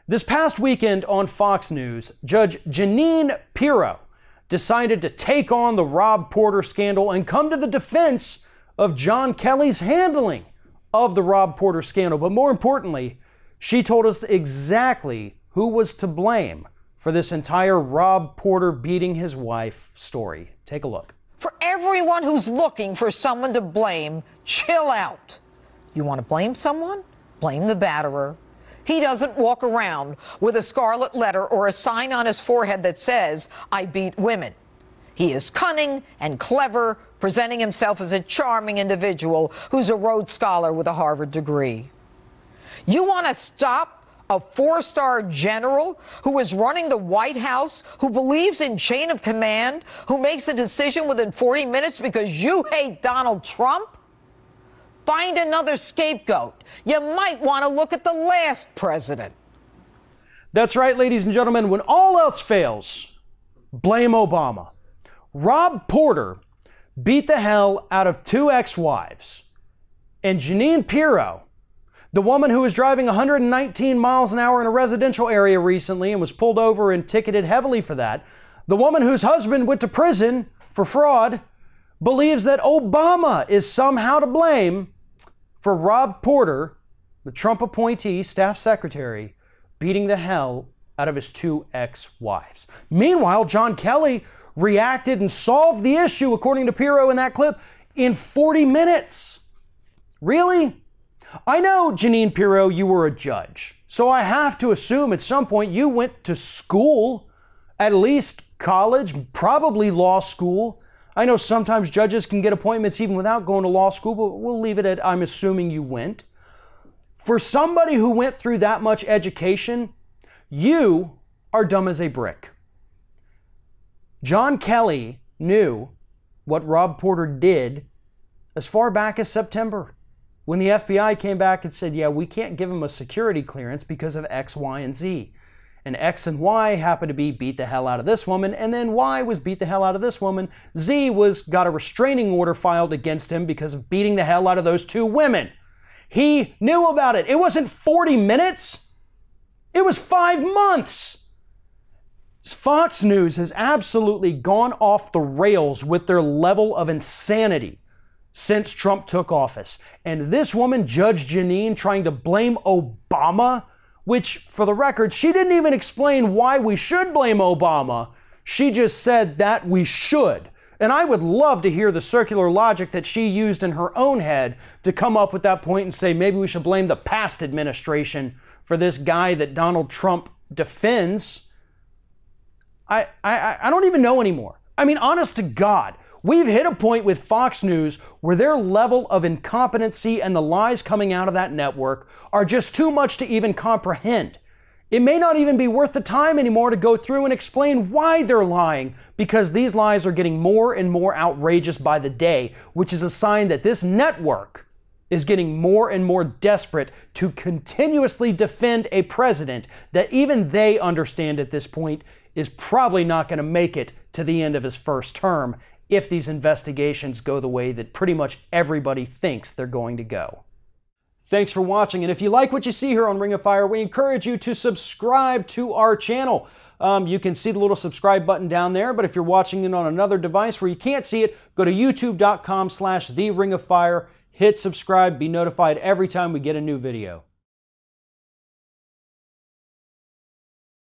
This past weekend on Fox News, Judge Jeanine Pirro decided to take on the Rob Porter scandal and come to the defense of John Kelly's handling of the Rob Porter scandal. But more importantly, she told us exactly who was to blame for this entire Rob Porter beating his wife story. Take a look. For everyone who's looking for someone to blame, chill out. You want to blame someone? Blame the batterer. He doesn't walk around with a scarlet letter or a sign on his forehead that says, "I beat women." He is cunning and clever, presenting himself as a charming individual who's a Rhodes Scholar with a Harvard degree. You want to stop a four-star general who is running the White House, who believes in chain of command, who makes a decision within 40 minutes because you hate Donald Trump? Find another scapegoat. You might want to look at the last president. That's right, ladies and gentlemen. When all else fails, blame Obama. Rob Porter beat the hell out of two ex-wives. And Jeanine Pirro, the woman who was driving 119 miles an hour in a residential area recently and was pulled over and ticketed heavily for that, the woman whose husband went to prison for fraud, believes that Obama is somehow to blame for Rob Porter, the Trump appointee, staff secretary, beating the hell out of his two ex-wives. Meanwhile, John Kelly reacted and solved the issue, according to Pirro in that clip, in 40 minutes. Really? I know, Jeanine Pirro, you were a judge, so I have to assume at some point you went to school, at least college, probably law school. I know sometimes judges can get appointments even without going to law school, but we'll leave it at I'm assuming you went. For somebody who went through that much education, you are dumb as a brick. John Kelly knew what Rob Porter did as far back as September, when the FBI came back and said, yeah, we can't give him a security clearance because of X, Y, and Z. And X and Y happened to be beat the hell out of this woman, and then Y was beat the hell out of this woman. Z got a restraining order filed against him because of beating the hell out of those two women. He knew about it. It wasn't 40 minutes. It was 5 months. Fox News has absolutely gone off the rails with their level of insanity since Trump took office. And this woman, Judge Jeanine, trying to blame Obama, which, for the record, she didn't even explain why we should blame Obama. She just said that we should. And I would love to hear the circular logic that she used in her own head to come up with that point and say maybe we should blame the past administration for this guy that Donald Trump defends. I don't even know anymore. I mean, honest to God, we've hit a point with Fox News where their level of incompetency and the lies coming out of that network are just too much to even comprehend. It may not even be worth the time anymore to go through and explain why they're lying, because these lies are getting more and more outrageous by the day, which is a sign that this network is getting more and more desperate to continuously defend a president that even they understand at this point is probably not going to make it to the end of his first term if these investigations go the way that pretty much everybody thinks they're going to go. Thanks for watching, and if you like what you see here on Ring of Fire, we encourage you to subscribe to our channel. You can see the little subscribe button down there, but if you're watching it on another device where you can't see it, go to youtube.com/TheRingOfFire, hit subscribe, be notified every time we get a new video.